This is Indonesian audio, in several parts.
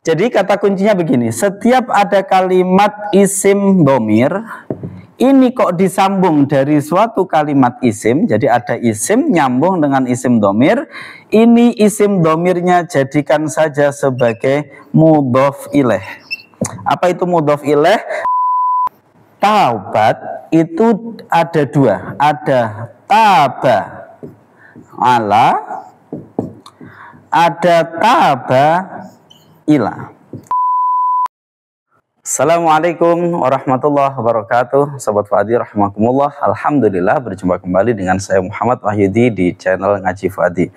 Jadi kata kuncinya begini, setiap ada kalimat isim domir, ini kok disambung dari suatu kalimat isim, jadi ada isim nyambung dengan isim domir, ini isim domirnya jadikan saja sebagai mudhof ilaih. Apa itu mudhof ilaih? Taubat itu ada dua, ada taba ala, ada taba ila. Assalamualaikum warahmatullahi wabarakatuh. Sobat Fuadi rahimakumullah. Alhamdulillah berjumpa kembali dengan saya Muhammad Wahyudi di channel Ngaji Fuadi.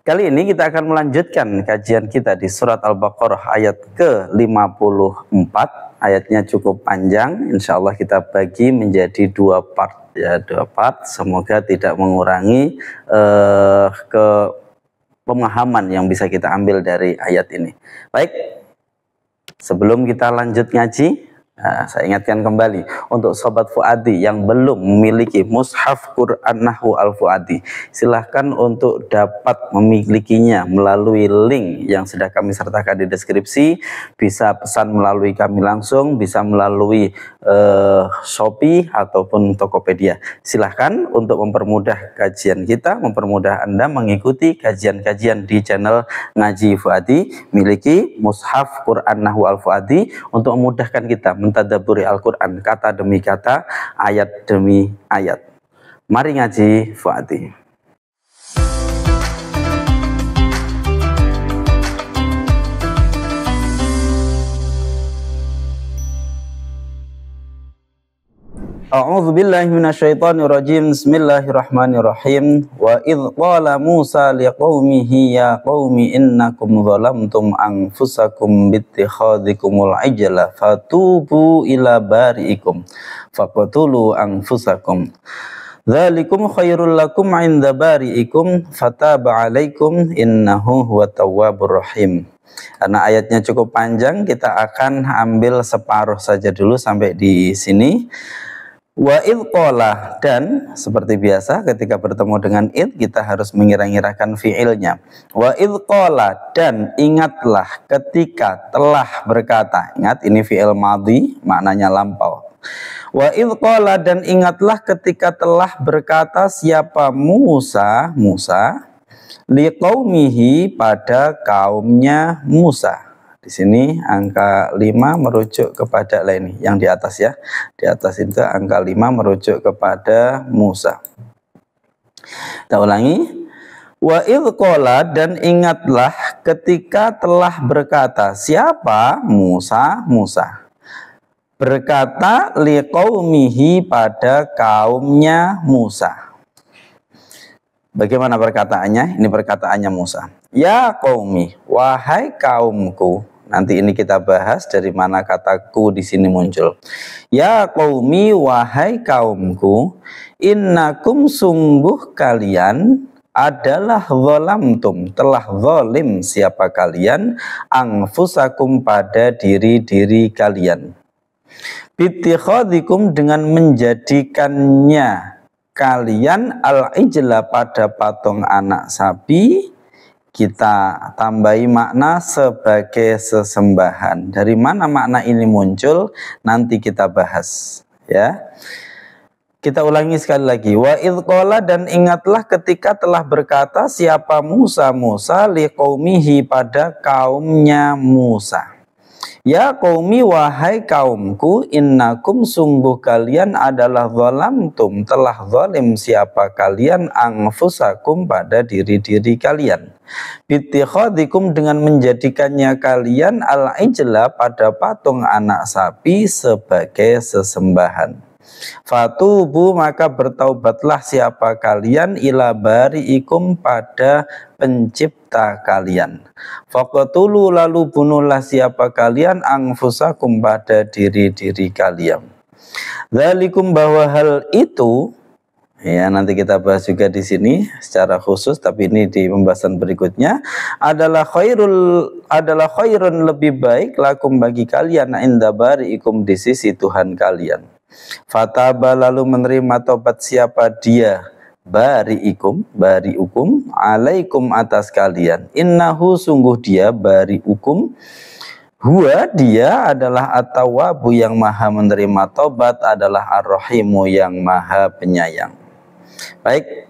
Kali ini kita akan melanjutkan kajian kita di surat Al-Baqarah ayat ke-54. Ayatnya cukup panjang, insya Allah kita bagi menjadi dua part, ya, dua part. Semoga tidak mengurangi pemahaman yang bisa kita ambil dari ayat ini. Baik, sebelum kita lanjut ngaji, saya ingatkan kembali untuk Sobat Fuadi yang belum memiliki mushaf Quran Nahwu Al-Fuadi, silahkan untuk dapat memilikinya melalui link yang sudah kami sertakan di deskripsi. Bisa pesan melalui kami langsung, bisa melalui Shopee ataupun Tokopedia. Silahkan untuk mempermudah kajian kita, mempermudah Anda mengikuti kajian-kajian di channel Ngaji Fuadi. Miliki mushaf Quran Nahwu Al-Fuadi untuk memudahkan kita mentadabburi Al-Quran kata demi kata, ayat demi ayat. Mari ngaji Fuadi. A'udzu billahi minasyaitonir rajim. Bismillahirrahmanirrahim. Wa idz qala Musa liqaumihi ya qaumi innakum zalamtum anfusakum bittikhadhikumul ijla fatubu ila bari'ikum faqtulu anfusakum dzalikum khairul lakum 'inda bari'ikum fataba 'alaikum innahu huwat tawwabur rahim. Karena ayatnya cukup panjang, kita akan ambil separuh saja dulu sampai di sini. Wa idz qala, dan seperti biasa ketika bertemu dengan id kita harus mengira-ngirakan fiilnya. Wa idz qala, dan ingatlah ketika telah berkata. Ingat, ini fiil madhi, maknanya lampau. Wa idz qala, dan ingatlah ketika telah berkata siapa Musa liqaumihi, pada kaumnya Musa. Di sini angka 5 merujuk kepada lain yang di atas, ya. Di atas itu angka 5 merujuk kepada Musa. Kita ulangi. Wa idz qala, dan ingatlah ketika telah berkata siapa Musa berkata liqaumihi, pada kaumnya Musa. Bagaimana perkataannya? Ini perkataannya Musa. Ya qaumi, wahai kaumku. Nanti ini kita bahas dari mana kataku di sini muncul. Ya qaumi, wahai kaumku, innakum, sungguh kalian adalah zalamtum, telah zalim siapa kalian, anfusakum, pada diri-diri kalian. Bittikhadhikum, dengan menjadikannya kalian al-ijla, pada patung anak sapi. Kita tambahi makna sebagai sesembahan. Dari mana makna ini muncul nanti kita bahas, ya. Kita ulangi sekali lagi. Wa idz qala, dan ingatlah ketika telah berkata siapa Musa liqaumihi, pada kaumnya Musa. Ya qaumi, wahai kaumku, innakum, sungguh kalian adalah zalamtum, telah zalim siapa kalian, anfusakum, pada diri-diri kalian. Bittikhadhikum, dengan menjadikannya kalian al-ijla, pada patung anak sapi sebagai sesembahan. Fatubu, maka bertaubatlah siapa kalian, ila bari'ikum, pada pencipta kalian. Faqtulu, lalu bunuhlah siapa kalian, anfusakum, pada diri-diri kalian. Dzalikum, bahwa hal itu, ya, nanti kita bahas juga di sini secara khusus, tapi ini di pembahasan berikutnya, adalah khairun, lebih baik, lakum, bagi kalian, inda bari'ikum, di sisi Tuhan kalian. Fataba, lalu menerima taubat siapa dia, bari'ikum, alaikum, atas kalian. Innahu, sungguh dia, bari'ukum, Huwa dia adalah at-tawwabu yang maha menerima tobat, adalah ar-rahimu yang maha penyayang. Baik,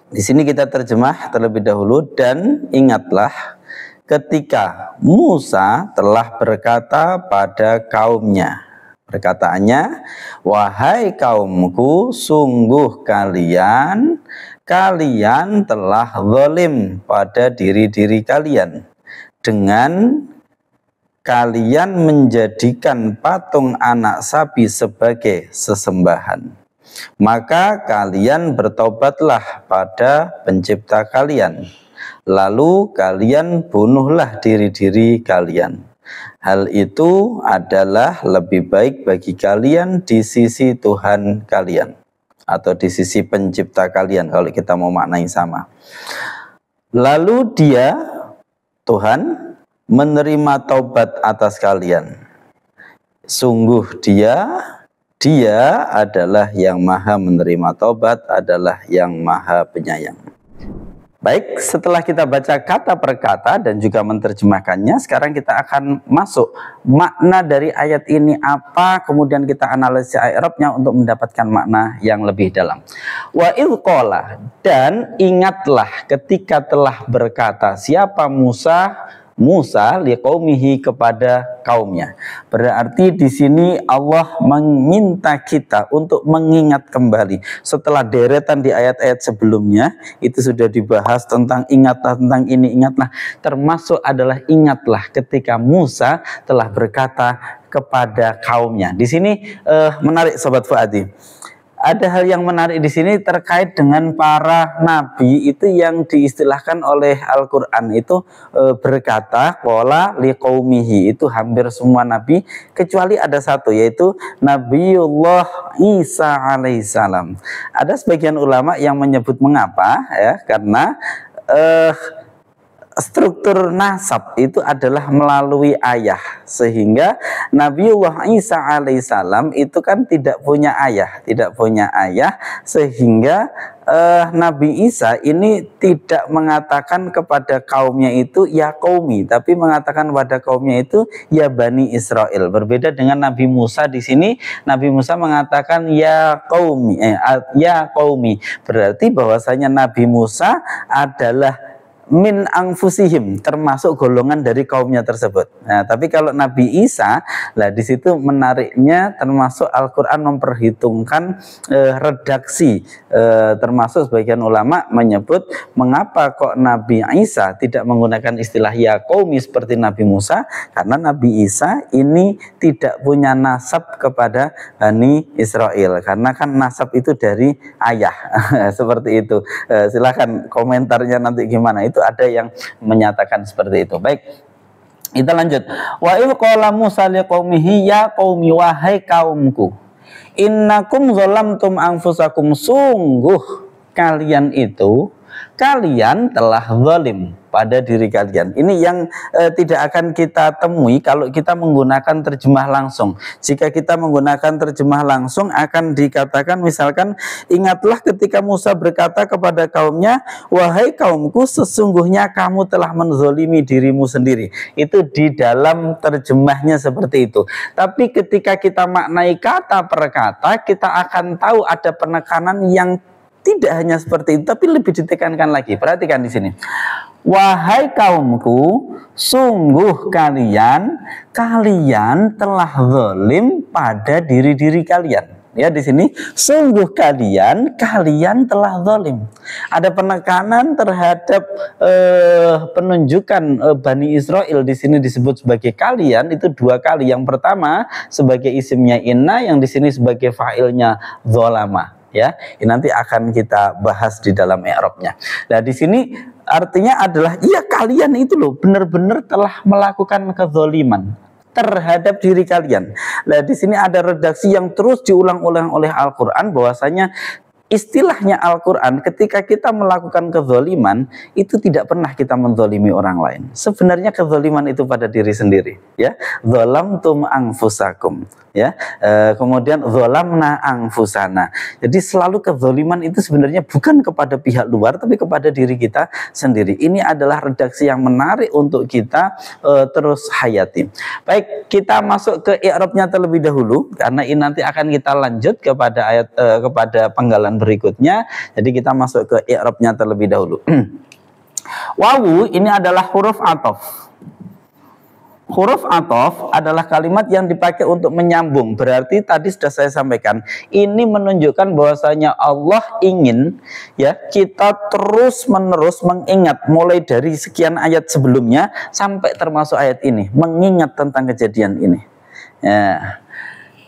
di sini kita terjemah terlebih dahulu. Dan ingatlah ketika Musa telah berkata pada kaumnya. Perkataannya, wahai kaumku, sungguh kalian telah zalim pada diri-diri kalian dengan kalian menjadikan patung anak sapi sebagai sesembahan. Maka kalian bertobatlah pada pencipta kalian, lalu kalian bunuhlah diri-diri kalian. Hal itu adalah lebih baik bagi kalian di sisi Tuhan kalian, atau di sisi pencipta kalian kalau kita mau maknai sama. Lalu dia, Tuhan, menerima taubat atas kalian. Sungguh dia adalah yang maha menerima taubat, adalah yang maha penyayang. Baik, setelah kita baca kata per kata dan juga menerjemahkannya, sekarang kita akan masuk makna dari ayat ini apa, kemudian kita analisis i'rabnya untuk mendapatkan makna yang lebih dalam. Wa idh qala, dan ingatlah ketika telah berkata siapa Musa liqaumihi kepada kaumnya. Berarti di sini Allah meminta kita untuk mengingat kembali. Setelah deretan di ayat-ayat sebelumnya itu sudah dibahas tentang ingatlah, tentang ini ingatlah, termasuk adalah ingatlah ketika Musa telah berkata kepada kaumnya. Di sini menarik Sobat Fuadi. Ada hal yang menarik di sini terkait dengan para nabi itu yang diistilahkan oleh Al-Quran itu berkata qala liqaumihi, itu hampir semua nabi kecuali ada satu, yaitu Nabiullah Isa alaihissalam. Ada sebagian ulama yang menyebut mengapa ya, karena struktur nasab itu adalah melalui ayah, sehingga Nabiullah Isa alaihissalam itu kan tidak punya ayah, sehingga Nabi Isa ini tidak mengatakan kepada kaumnya itu ya qaumi, tapi mengatakan pada kaumnya itu ya Bani Israel. Berbeda dengan Nabi Musa, di sini Nabi Musa mengatakan ya qaumi, berarti bahwasanya Nabi Musa adalah min anfusihim, termasuk golongan dari kaumnya tersebut. Nah, tapi kalau Nabi Isa, lah di situ menariknya termasuk Al-Qur'an memperhitungkan redaksi, termasuk sebagian ulama menyebut mengapa kok Nabi Isa tidak menggunakan istilah ya qaumi seperti Nabi Musa, karena Nabi Isa ini tidak punya nasab kepada Bani Israel, karena kan nasab itu dari ayah. Seperti itu. Silakan komentarnya nanti gimana, itu ada yang menyatakan seperti itu. Baik, kita lanjut. Wa idh qala Musa liqaumihi ya qaumi, wahai kaumku, innakum zalamtum anfusakum, sungguh kalian telah zalim pada diri kalian. Ini yang tidak akan kita temui kalau kita menggunakan terjemah langsung. Jika kita menggunakan terjemah langsung akan dikatakan misalkan, ingatlah ketika Musa berkata kepada kaumnya, wahai kaumku, sesungguhnya kamu telah menzolimi dirimu sendiri. Itu di dalam terjemahnya seperti itu. Tapi ketika kita maknai kata per kata, kita akan tahu ada penekanan yang tidak hanya seperti itu, tapi lebih ditekankan lagi. Perhatikan di sini. Wahai kaumku, sungguh kalian telah zalim pada diri-diri kalian. Ya, di sini sungguh kalian telah zalim. Ada penekanan terhadap penunjukan Bani Israel di sini disebut sebagai kalian itu dua kali. Yang pertama sebagai isimnya inna, yang di sini sebagai fa'ilnya zolama. Ya, ini nanti akan kita bahas di dalam i'rabnya. Nah, di sini artinya adalah iya kalian itu loh benar-benar telah melakukan kezaliman terhadap diri kalian. Nah, di sini ada redaksi yang terus diulang-ulang oleh Al-Qur'an bahwasanya istilahnya Al-Quran, ketika kita melakukan kezaliman, itu tidak pernah kita menzalimi orang lain. Sebenarnya kezaliman itu pada diri sendiri, ya. Zalamtum anfusakum, ya. Kemudian zalamna anfusana. Jadi selalu kezaliman itu sebenarnya bukan kepada pihak luar, tapi kepada diri kita sendiri. Ini adalah redaksi yang menarik untuk kita terus hayati. Baik, kita masuk ke i'rabnya terlebih dahulu, karena ini nanti akan kita lanjut kepada ayat kepada penggalan berikutnya. Jadi kita masuk ke i'rabnya terlebih dahulu. Wawu ini adalah huruf athof. Huruf athof adalah kalimat yang dipakai untuk menyambung. Berarti tadi sudah saya sampaikan, ini menunjukkan bahwasanya Allah ingin, ya, kita terus menerus mengingat mulai dari sekian ayat sebelumnya sampai termasuk ayat ini, mengingat tentang kejadian ini. Ya.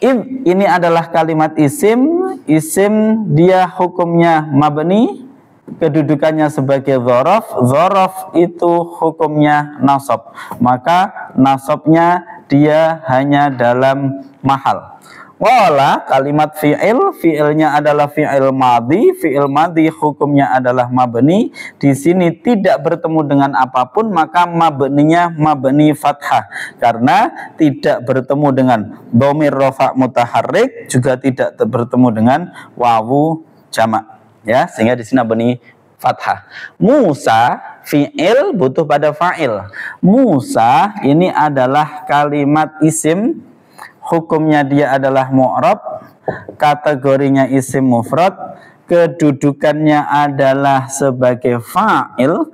Ini adalah kalimat isim. Isim dia hukumnya mabni, kedudukannya sebagai dzaraf. Dzaraf itu hukumnya nasab, maka nasabnya dia hanya dalam mahal. Wala kalimat fi'il, fi'ilnya adalah fi'il madhi. Fi'il madhi hukumnya adalah mabni. Di sini tidak bertemu dengan apapun, maka mabninya mabni fathah, karena tidak bertemu dengan dhamir rafa' mutaharrik, juga tidak bertemu dengan wawu jamak, ya, sehingga di sini mabni fathah. Musa fi'il butuh pada fa'il. Musa ini adalah kalimat isim, hukumnya dia adalah mu'rab, kategorinya isim mufrad, kedudukannya adalah sebagai fa'il.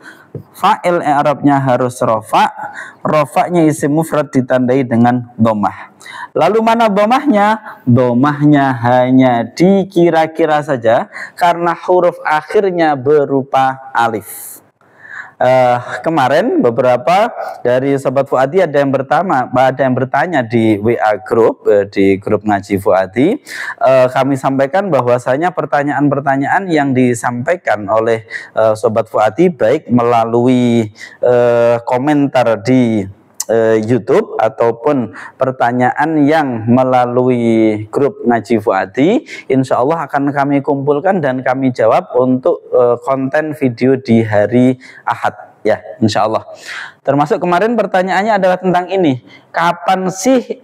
Fa'il i'rabnya harus rafa'. Rafa'nya isim mufrad ditandai dengan dhammah. Lalu mana dhammahnya? Dhammahnya hanya dikira-kira saja karena huruf akhirnya berupa alif. Kemarin beberapa dari Sobat Fuadi ada yang bertanya di WA grup, di grup ngaji Fuadi. Kami sampaikan bahwasanya pertanyaan-pertanyaan yang disampaikan oleh Sobat Fuadi baik melalui komentar di YouTube ataupun pertanyaan yang melalui grup Ngaji Fuadi, insya Allah akan kami kumpulkan dan kami jawab untuk konten video di hari Ahad, ya, insya Allah. Termasuk kemarin pertanyaannya adalah tentang ini, kapan sih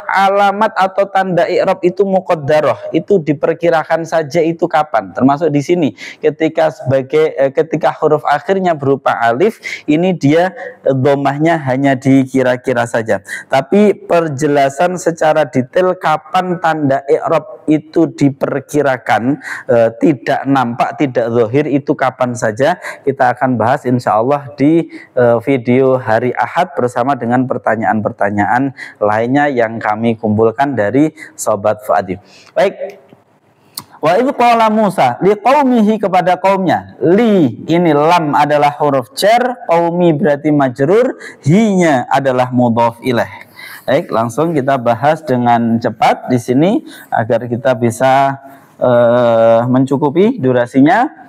alamat atau tanda i'rab itu muqaddarah, itu diperkirakan saja itu kapan? Termasuk di sini ketika ketika huruf akhirnya berupa alif, ini dia dhammahnya hanya dikira-kira saja. Tapi perjelasan secara detail kapan tanda i'rab itu diperkirakan, tidak nampak, tidak zahir, itu kapan saja, kita akan bahas insya Allah di video hari Ahad bersama dengan pertanyaan-pertanyaan lainnya yang kami kumpulkan dari Sobat Fuadi. Baik. Wa idh qala Musa liqaumihi, kepada kaumnya. Li ini lam adalah huruf jar, qaumi berarti majrur, hi-nya adalah mudhaf ilaih. Baik, langsung kita bahas dengan cepat di sini agar kita bisa mencukupi durasinya.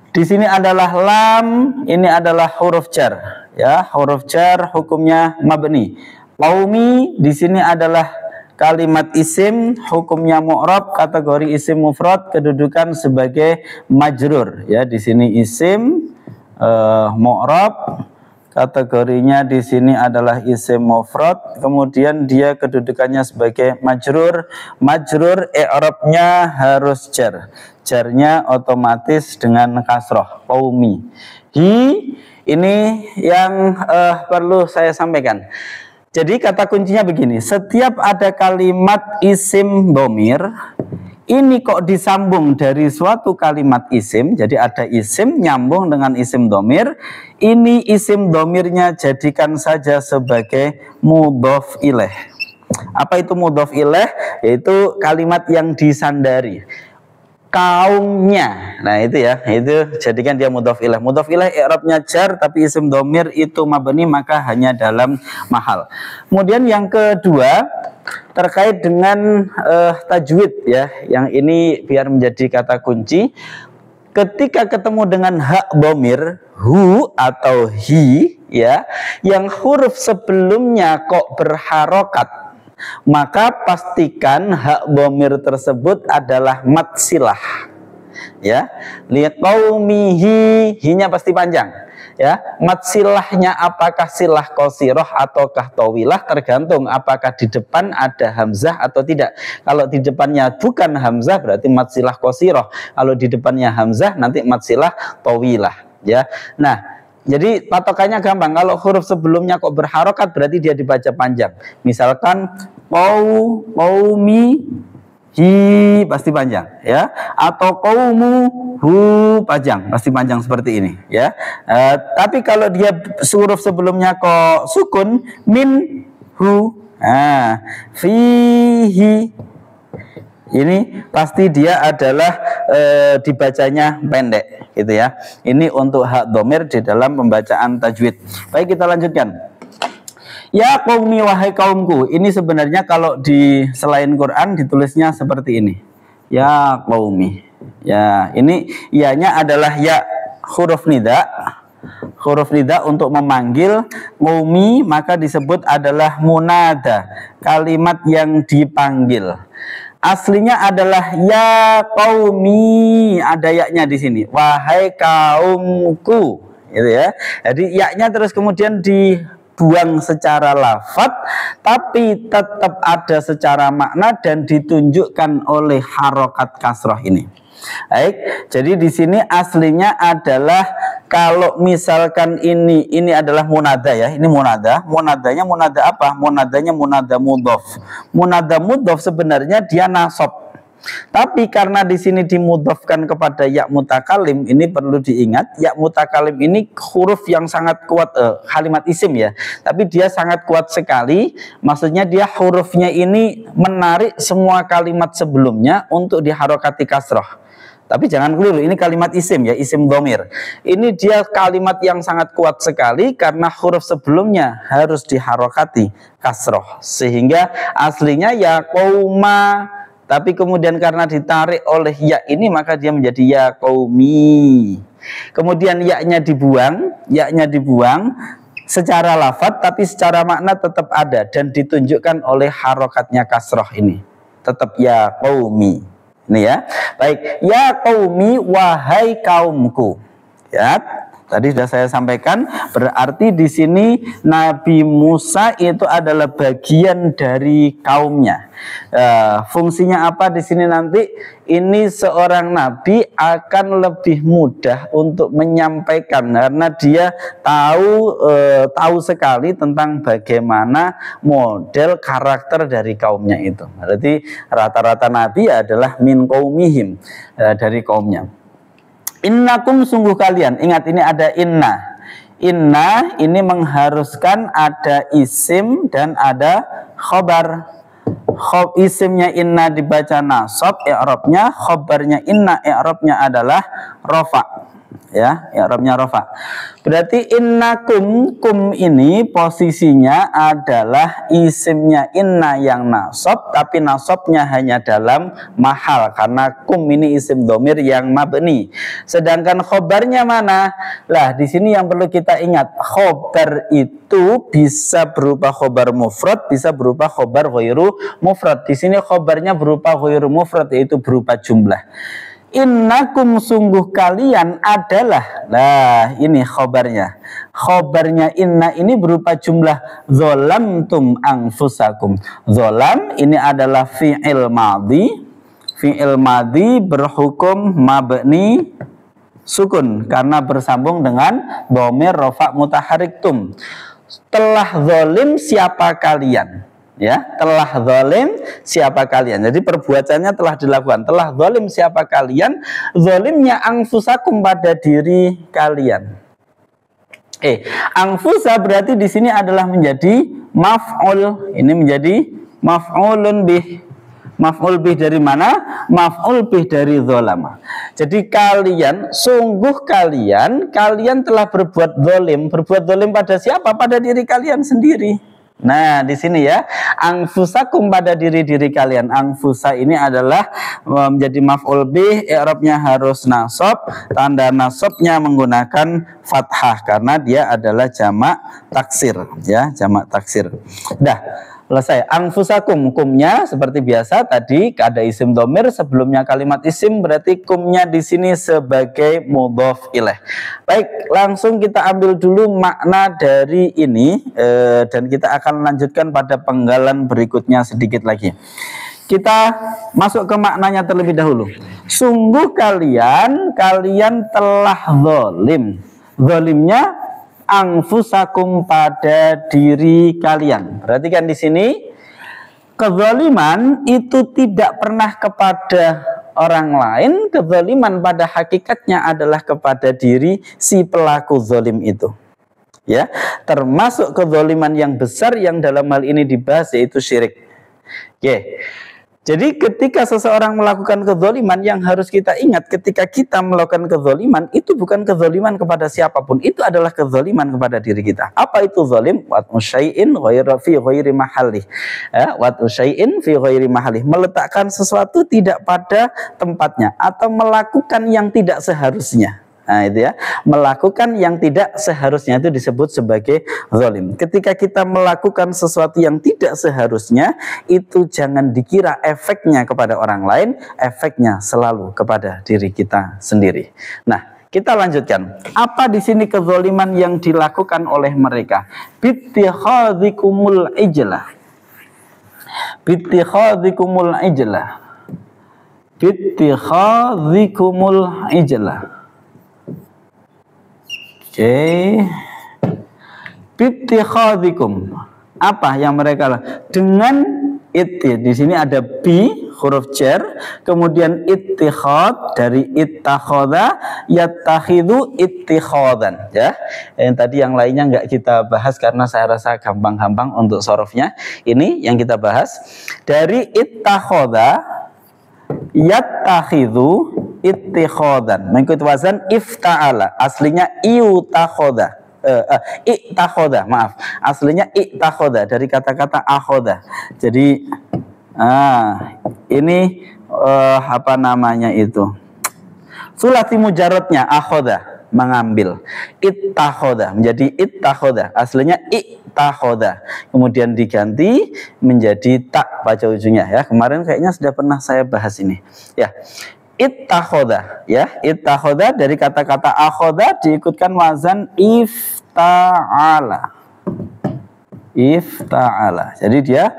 Di sini adalah lam, ini adalah huruf jar, ya, huruf jar hukumnya mabni. Qaumi di sini adalah kalimat isim, hukumnya mu'rab, kategori isim mufrad, kedudukan sebagai majrur, ya, di sini isim mu'rab, kategorinya di sini adalah isim mufrad, kemudian dia kedudukannya sebagai majrur. Majrur i'rabnya harus jar, jarnya otomatis dengan kasroh, qaumi. Hi ini yang perlu saya sampaikan. Jadi kata kuncinya begini, setiap ada kalimat isim dhamir, ini kok disambung dari suatu kalimat isim, jadi ada isim nyambung dengan isim dhamir, ini isim dhamirnya jadikan saja sebagai mudhaf ilaih. Apa itu mudhaf ilaih? Yaitu kalimat yang disandari. Kaumnya, nah itu ya, itu jadikan dia mudhaf ilaih. Mudhaf ilaih i'rabnya jar, tapi isim dhamir itu mabni, maka hanya dalam mahal. Kemudian yang kedua terkait dengan tajwid, ya, yang ini biar menjadi kata kunci. Ketika ketemu dengan hak dhamir, hu atau hi, ya, yang huruf sebelumnya kok berharokat, maka pastikan hak dhamir tersebut adalah mad silah. Ya, liqaumihi, hinya pasti panjang. Ya, mad silahnya apakah silah qasirah ataukah tawilah tergantung apakah di depan ada hamzah atau tidak. Kalau di depannya bukan hamzah berarti mad silah qasirah. Kalau di depannya hamzah nanti mad silah tawilah. Ya, nah jadi patokannya gampang. Kalau huruf sebelumnya kok berharokat berarti dia dibaca panjang. Misalkan qaumi hi pasti panjang, ya, atau qaumu hu panjang, pasti panjang seperti ini, ya. Tapi kalau dia huruf sebelumnya kok sukun, min hu, fihi, ini pasti dia adalah dibacanya pendek, gitu ya. Ini untuk hak dhamir di dalam pembacaan tajwid. Baik, kita lanjutkan. Ya qaumi, wahai kaumku. Ini sebenarnya kalau di selain Quran ditulisnya seperti ini. Ya qaumi. Ya, ini ianya adalah ya huruf nida. Huruf nida untuk memanggil. Qaumi maka disebut adalah munada, kalimat yang dipanggil. Aslinya adalah ya qaumi, ada yaknya di sini. Wahai kaumku, gitu ya. Jadi yaknya terus kemudian dibuang secara lafadz, tapi tetap ada secara makna dan ditunjukkan oleh harokat kasroh ini. Baik, jadi di sini aslinya adalah kalau misalkan ini adalah munada, ya, ini munada. Munadanya munada apa? Munadanya munada mudhof. Munada mudhof sebenarnya dia nasab. Tapi karena di sini dimudhofkan kepada ya mutakalim, ini perlu diingat, ya mutakalim ini huruf yang sangat kuat, kalimat isim ya, tapi dia sangat kuat sekali. Maksudnya dia hurufnya ini menarik semua kalimat sebelumnya untuk diharokati kasroh. Tapi jangan keliru, ini kalimat isim ya, isim dhamir. Ini dia kalimat yang sangat kuat sekali karena huruf sebelumnya harus diharokati kasroh, sehingga aslinya ya qauma. Tapi kemudian karena ditarik oleh ya ini maka dia menjadi ya qaumi. Kemudian yaknya dibuang secara lafadz, tapi secara makna tetap ada dan ditunjukkan oleh harokatnya kasroh ini. Tetap ya qaumi. Ini ya. Baik, ya qaumi, wahai kaumku. Ya. Tadi sudah saya sampaikan, berarti di sini Nabi Musa itu adalah bagian dari kaumnya. Fungsinya apa di sini nanti? Ini seorang nabi akan lebih mudah untuk menyampaikan karena dia tahu sekali tentang bagaimana model karakter dari kaumnya itu. Berarti rata-rata nabi adalah min qaumihim, dari kaumnya. Innakum, sungguh kalian. Ingat, ini ada inna. Inna ini mengharuskan ada isim dan ada khobar. Isimnya inna dibaca nasab, i'rabnya, khobarnya inna, i'rabnya adalah rofa. Ya, i'rabnya rofa. Berarti innakum, kum ini posisinya adalah isimnya inna yang nasab, tapi nasabnya hanya dalam mahal karena kum ini isim dhamir yang mabni. Sedangkan khobarnya mana? Lah, di sini yang perlu kita ingat, khobar itu bisa berupa khobar mufrad, bisa berupa khobar ghairu mufrad. Di sini khobarnya berupa ghairu mufrad, yaitu berupa jumlah. Innakum, sungguh kalian adalah. Nah, ini khobarnya. Khobarnya inna ini berupa jumlah zolamtum anfusakum. Zolam ini adalah fi'il madhi. Fi'il madhi berhukum mabni sukun karena bersambung dengan dhamir rafa' mutaharrik tum. Telah zolim siapa kalian? Ya, telah zalim siapa kalian. Jadi perbuatannya telah dilakukan. Telah zalim siapa kalian? Zalimnya anfusakum, pada diri kalian. Anfusa berarti di sini adalah menjadi maf'ul. Ini menjadi maf'ulun bih. Maf'ul bih dari mana? Maf'ul bih dari zalama. Jadi kalian, sungguh kalian telah berbuat zalim. Berbuat zalim pada siapa? Pada diri kalian sendiri. Nah, di sini ya, anfusakum, pada diri-diri kalian. Anfusa ini adalah menjadi maf'ul bih, i'rabnya harus nasab, tanda nasabnya menggunakan fathah karena dia adalah jamak taksir, ya, jamak taksir. Dah, Selesai. Anfusakum, kumnya seperti biasa tadi ada isim domir, sebelumnya kalimat isim, berarti kumnya di sini sebagai mudhof ilaih. Baik, langsung kita ambil dulu makna dari ini dan kita akan lanjutkan pada penggalan berikutnya sedikit lagi. Kita masuk ke maknanya terlebih dahulu. Sungguh kalian telah zalim. Zalimnya anfusakum, pada diri kalian. Perhatikan di sini, kezaliman itu tidak pernah kepada orang lain, kezaliman pada hakikatnya adalah kepada diri si pelaku zalim itu. Ya, termasuk kezaliman yang besar yang dalam hal ini dibahas yaitu syirik. Oke. Jadi ketika seseorang melakukan kezaliman, yang harus kita ingat ketika kita melakukan kezaliman, itu bukan kezaliman kepada siapapun, itu adalah kezaliman kepada diri kita. Apa itu zalim? Wat'u syai'in fi ghairi mahallih. Wat'u syai'in fi ghairi mahallih, meletakkan sesuatu tidak pada tempatnya atau melakukan yang tidak seharusnya. Nah itu ya, melakukan yang tidak seharusnya itu disebut sebagai zalim. Ketika kita melakukan sesuatu yang tidak seharusnya, itu jangan dikira efeknya kepada orang lain, efeknya selalu kepada diri kita sendiri. Nah, kita lanjutkan. Apa di sini kezaliman yang dilakukan oleh mereka? Bittikhadhikumul ijlah. Bittikhadhikumul ijlah. Bittikhadhikumul ijlah. Bittikhadhikum, apa yang mereka lakukan? Dengan itu di sini ada bi huruf jar, kemudian ittikhad dari ittakhadha, yattakhidhu ittikhadan, ya. Yang tadi yang lainnya nggak kita bahas karena saya rasa gampang-gampang untuk sorofnya. Ini yang kita bahas dari ittakhadha, yattakhidhu ittikhadan, mengikuti wazan ifta'ala, aslinya iutakhoda, iktakhoda, maaf, aslinya iktakhoda dari kata-kata akhoda. Jadi ini apa namanya itu, sulasi mujarradnya akhoda, mengambil, ittakhoda menjadi ittakhoda, aslinya iktakhoda, kemudian diganti menjadi tak pada ujungnya, ya. Kemarin kayaknya sudah pernah saya bahas ini, ya. Ittakhoda, ya, ittakhoda dari kata-kata akhoda diikutkan wazan ifta'ala, ifta'ala. Jadi dia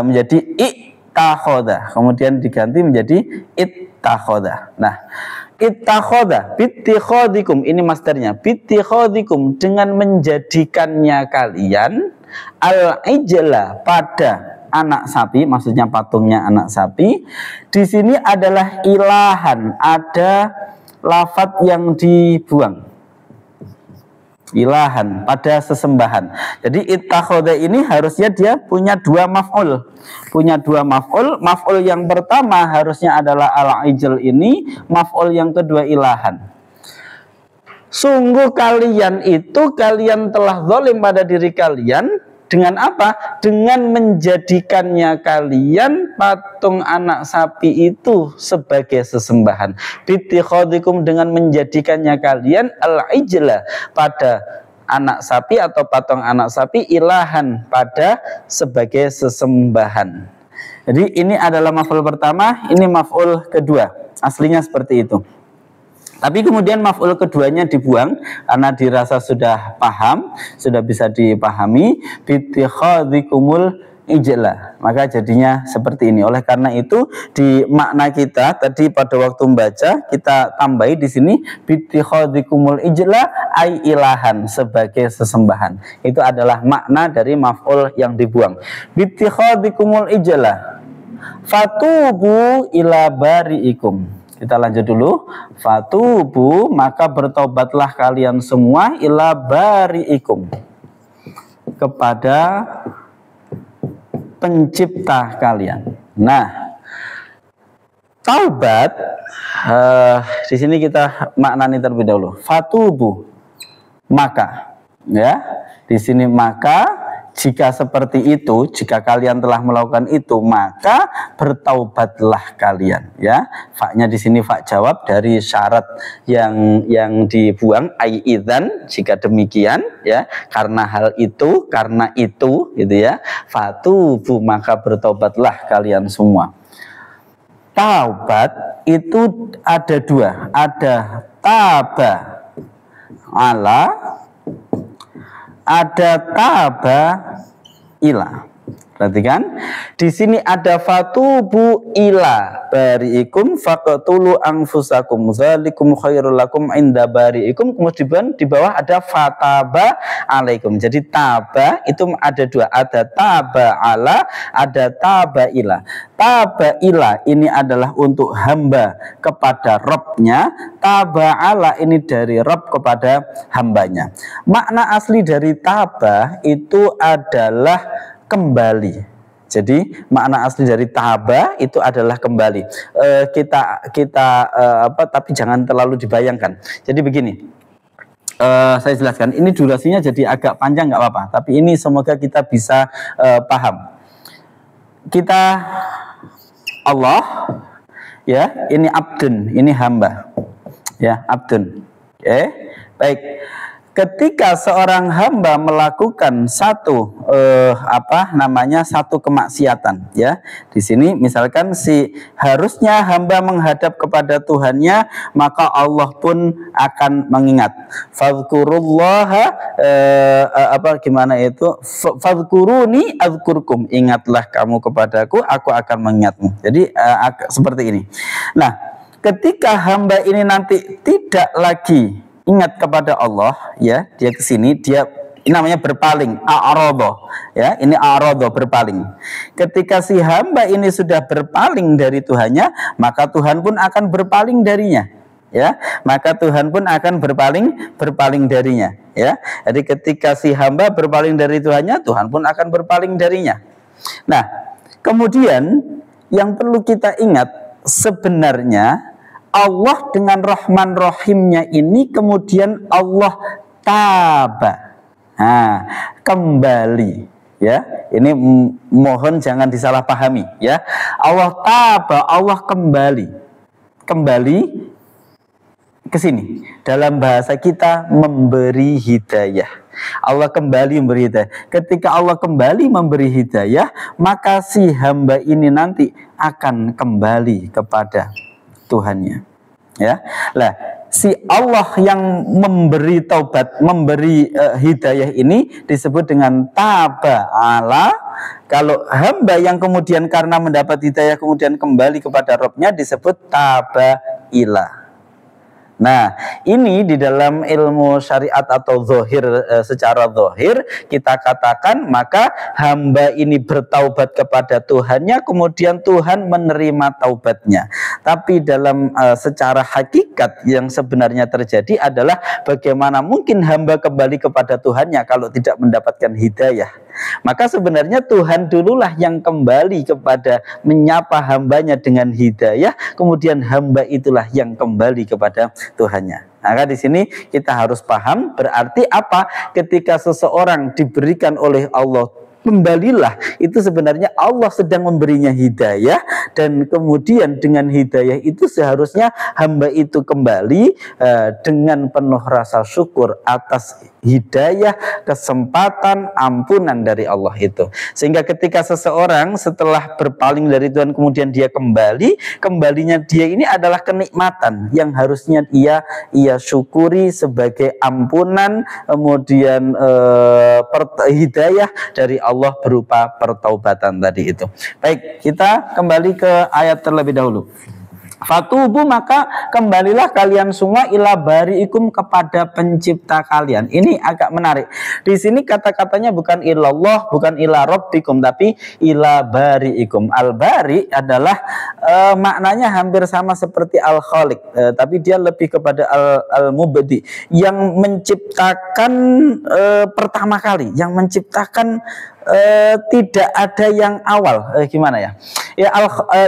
menjadi ittakhoda, kemudian diganti menjadi ittakhoda. Nah, ittakhoda, bittikhadikum, ini masternya, bittikhadikum, dengan menjadikannya kalian al-ijla, pada anak sapi, maksudnya patungnya anak sapi. Di sini adalah ilahan, ada lafadz yang dibuang, ilahan, pada sesembahan. Jadi ittakhoda ini harusnya dia punya dua maf'ul, maf'ul yang pertama harusnya adalah al-ijl ini, maf'ul yang kedua ilahan. Sungguh kalian telah zalim pada diri kalian. Dengan apa? Dengan menjadikannya kalian patung anak sapi itu sebagai sesembahan. Bittikhadikum, dengan menjadikannya kalian al-ijla, pada anak sapi atau patung anak sapi, ilahan, pada sebagai sesembahan. Jadi ini adalah maf'ul pertama, ini maf'ul kedua. Aslinya seperti itu. Tapi kemudian maf'ul keduanya dibuang karena dirasa sudah paham, sudah bisa dipahami, bittikhadhikumul ijla. Maka jadinya seperti ini. Oleh karena itu di makna kita tadi pada waktu membaca kita tambahi di sini bittikhadhikumul ijla ai ilahan, sebagai sesembahan. Itu adalah makna dari maf'ul yang dibuang. Bittikhadhikumul ijla fatubu ila bari'ikum. Kita lanjut dulu. Fatubu, maka bertobatlah kalian semua, ila bari'ikum, kepada pencipta kalian. Nah, taubat di sini kita maknani terlebih dahulu. Fatubu, maka, ya, di sini maka jika seperti itu, jika kalian telah melakukan itu, maka bertaubatlah kalian. Ya, faknya di sini fak jawab dari syarat yang dibuang, ai idzan, jika demikian, ya, karena hal itu, karena itu, gitu ya. Fatubu, maka bertaubatlah kalian semua. Taubat itu ada dua, ada taba ala, ada taba ila. Perhatikan, di sini ada fatubu ila bariikum faqtulu anfusakum dzalikum khairul lakum inda bariikum. Kemudian di bawah ada fataba alaikum. Jadi taba itu ada dua, ada taba ala, ada taba ila. Taba ila ini adalah untuk hamba kepada Robnya, taba ala ini dari Rob kepada hambanya. Makna asli dari taba itu adalah kembali. Jadi makna asli dari taba itu adalah kembali. Tapi jangan terlalu dibayangkan. Jadi begini, saya jelaskan. Ini durasinya jadi agak panjang, nggak apa-apa. Tapi ini semoga kita bisa paham. Kita Allah, ya, ini abdun, ini hamba, ya, abdun. Oke, baik. Ketika seorang hamba melakukan satu satu kemaksiatan, ya. Di sini misalkan harusnya hamba menghadap kepada Tuhannya, maka Allah pun akan mengingat. Fadhkurullaha fadhkuruni adzkurkum. Ingatlah kamu kepadaku, aku akan mengingatmu. Jadi seperti ini. Nah, ketika hamba ini nanti tidak lagi ingat kepada Allah, ya, dia ke sini, dia namanya berpaling, a'radha, ya, ini a'radha, berpaling. Ketika si hamba ini sudah berpaling dari Tuhannya, maka Tuhan pun akan berpaling darinya, ya, maka Tuhan pun akan berpaling darinya, ya. Jadi ketika si hamba berpaling dari Tuhannya, Tuhan pun akan berpaling darinya. Nah, kemudian yang perlu kita ingat, sebenarnya Allah dengan Rahman Rahimnya ini kemudian Allah taba, kembali, ya. Ini mohon jangan disalahpahami, ya. Allah taba, Allah kembali ke sini. Dalam bahasa kita memberi hidayah. Allah kembali memberi hidayah. Ketika Allah kembali memberi hidayah, maka si hamba ini nanti akan kembali kepada Tuhannya, ya. Lah, si Allah yang memberi taubat, memberi hidayah ini disebut dengan taba ala. Kalau hamba yang kemudian karena mendapat hidayah kemudian kembali kepada Robnya disebut taba ila. Nah, ini di dalam ilmu syariat atau zahir, secara zahir kita katakan maka hamba ini bertaubat kepada Tuhannya, kemudian Tuhan menerima taubatnya. Tapi dalam secara hakikat yang sebenarnya terjadi adalah bagaimana mungkin hamba kembali kepada Tuhannya kalau tidak mendapatkan hidayah. Maka sebenarnya Tuhan dululah yang kembali kepada menyapa hambanya dengan hidayah, kemudian hamba itulah yang kembali kepada Tuhannya. Maka di sini kita harus paham berarti apa? Ketika seseorang diberikan oleh Allah kembalilah, itu sebenarnya Allah sedang memberinya hidayah, dan kemudian dengan hidayah itu seharusnya hamba itu kembali dengan penuh rasa syukur atas hidayah, kesempatan, ampunan dari Allah itu. Sehingga ketika seseorang setelah berpaling dari Tuhan kemudian dia kembalinya dia ini adalah kenikmatan yang harusnya ia syukuri sebagai ampunan, kemudian hidayah dari Allah berupa pertaubatan tadi itu. Baik, kita kembali ke ayat terlebih dahulu. Fatubu, maka kembalilah kalian semua ila bariikum, kepada pencipta kalian. Ini agak menarik. Di sini kata-katanya bukan ilallah, bukan ila rabbikum, tapi ila bariikum. Al-bari adalah maknanya hampir sama seperti al-khaliq, tapi dia lebih kepada al-mubdi, yang menciptakan pertama kali, yang menciptakan tidak ada yang awal. Gimana ya? Ya,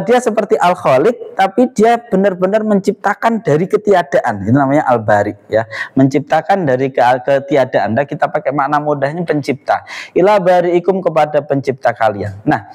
dia seperti Al-Khaliq, tapi dia benar-benar menciptakan dari ketiadaan. Itu namanya Al-Bari, ya. Menciptakan dari ketiadaan. Nah, kita pakai makna mudahnya pencipta. Ila bariikum, kepada pencipta kalian. Nah,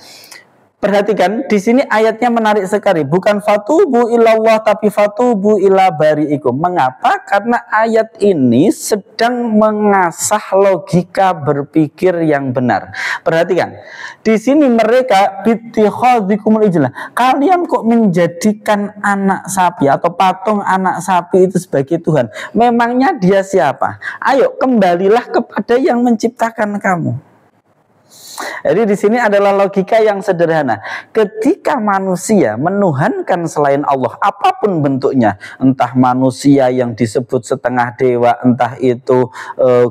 perhatikan di sini ayatnya menarik sekali. Bukan fatubu ilallah, tapi fatubu ila bariikum. Mengapa? Karena ayat ini sedang mengasah logika berpikir yang benar. Perhatikan. Di sini mereka bittikhadhikumul ijlah. Kalian kok menjadikan anak sapi atau patung anak sapi itu sebagai Tuhan? Memangnya dia siapa? Ayo kembalilah kepada yang menciptakan kamu. Jadi di sini adalah logika yang sederhana. Ketika manusia menuhankan selain Allah, apapun bentuknya, entah manusia yang disebut setengah dewa, entah itu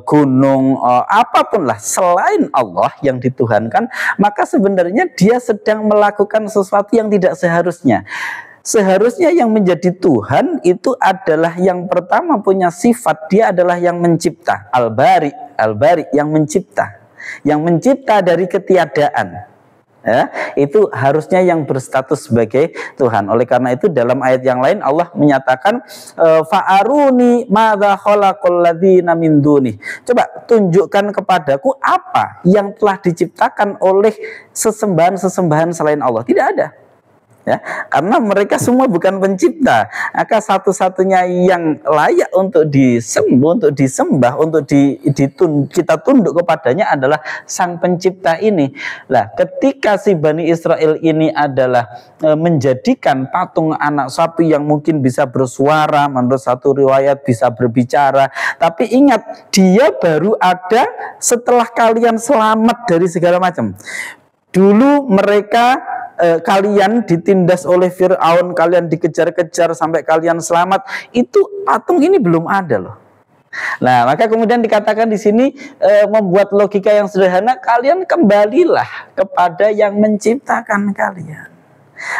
gunung, apapun lah selain Allah yang dituhankan, maka sebenarnya dia sedang melakukan sesuatu yang tidak seharusnya. Seharusnya yang menjadi Tuhan itu adalah yang pertama punya sifat, dia adalah yang mencipta, Al-Bari, Al-Bari, yang mencipta. Yang mencipta dari ketiadaan, ya, itu harusnya yang berstatus sebagai Tuhan. Oleh karena itu dalam ayat yang lain Allah menyatakan fa'aruni madza khalaqal ladzina min duni. Coba tunjukkan kepadaku apa yang telah diciptakan oleh sesembahan-sesembahan selain Allah. Tidak ada. Ya, karena mereka semua bukan pencipta. Maka satu-satunya yang layak untuk disembah, untuk kita tunduk kepadanya adalah sang pencipta ini. Lah, ketika si Bani Israel ini adalah menjadikan patung anak sapi yang mungkin bisa bersuara, menurut satu riwayat bisa berbicara, tapi ingat, dia baru ada setelah kalian selamat dari segala macam. Dulu mereka kalian ditindas oleh Fir'aun, kalian dikejar-kejar sampai kalian selamat, itu patung ini belum ada loh. Nah, maka kemudian dikatakan di sini membuat logika yang sederhana, kalian kembalilah kepada yang menciptakan kalian.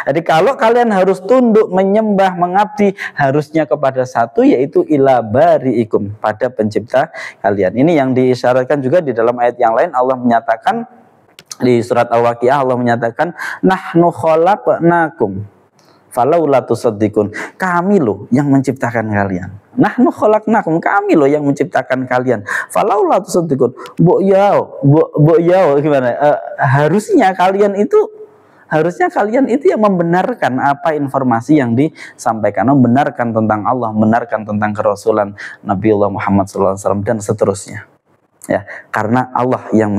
Jadi kalau kalian harus tunduk, menyembah, mengabdi, harusnya kepada satu, yaitu ila bariikum, pada pencipta kalian. Ini yang diisyaratkan juga di dalam ayat yang lain. Allah menyatakan di surat Al-Waqiah, Allah menyatakan nahnu khalaqnakum falaula tusaddiqun. Kami loh yang menciptakan kalian. Nahnu khalaqnakum, kami loh yang menciptakan kalian. Falaula tusaddiqun. Mbok yao gimana? Harusnya kalian itu yang membenarkan apa informasi yang disampaikan, membenarkan tentang Allah, membenarkan tentang kerasulan Nabiullah Muhammad SAW dan seterusnya. Ya, karena Allah yang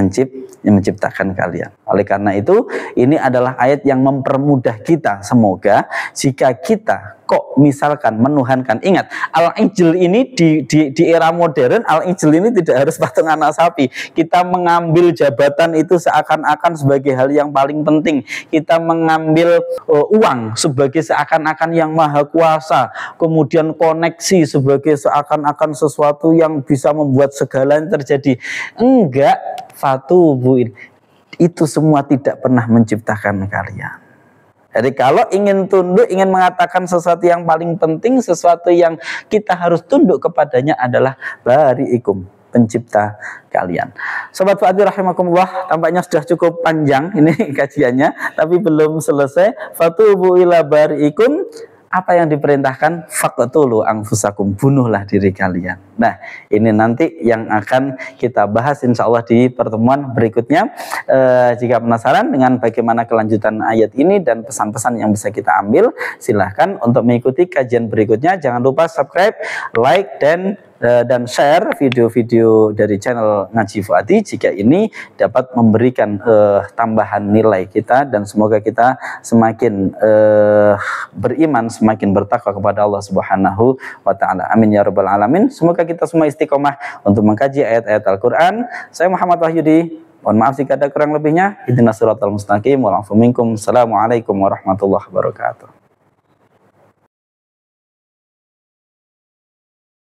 menciptakan kalian. Oleh karena itu, ini adalah ayat yang mempermudah kita. Semoga jika kita kok misalkan menuhankan, ingat, Al-Ijl ini di era modern, Al-Ijl ini tidak harus patung anak sapi. Kita mengambil jabatan itu seakan-akan sebagai hal yang paling penting. Kita mengambil uang sebagai seakan-akan yang maha kuasa, kemudian koneksi sebagai seakan-akan sesuatu yang bisa membuat segalanya terjadi. Enggak, fatubuin. Itu semua tidak pernah menciptakan kalian. Jadi kalau ingin tunduk, ingin mengatakan sesuatu yang paling penting, sesuatu yang kita harus tunduk kepadanya adalah bariikum, pencipta kalian. Sobat Fuadi rahimakumullah, tampaknya sudah cukup panjang ini kajiannya, tapi belum selesai. Fatubu ila bariikum, apa yang diperintahkan? Faqtulu anfusakum, bunuhlah diri kalian. Nah, ini nanti yang akan kita bahas insya Allah di pertemuan berikutnya. Jika penasaran dengan bagaimana kelanjutan ayat ini dan pesan-pesan yang bisa kita ambil, silahkan untuk mengikuti kajian berikutnya. Jangan lupa subscribe, like, dan share video-video dari channel Ngaji Fuadi jika ini dapat memberikan tambahan nilai kita, dan semoga kita semakin beriman, semakin bertakwa kepada Allah Subhanahu wa taala. Amin ya rabbal alamin. Semoga kita semua istiqomah untuk mengkaji ayat-ayat Al-Qur'an. Saya Muhammad Wahyudi. Mohon maaf jika ada kurang lebihnya. Ihdinas siratal mustaqim wal afu minkum. Assalamualaikum warahmatullahi wabarakatuh.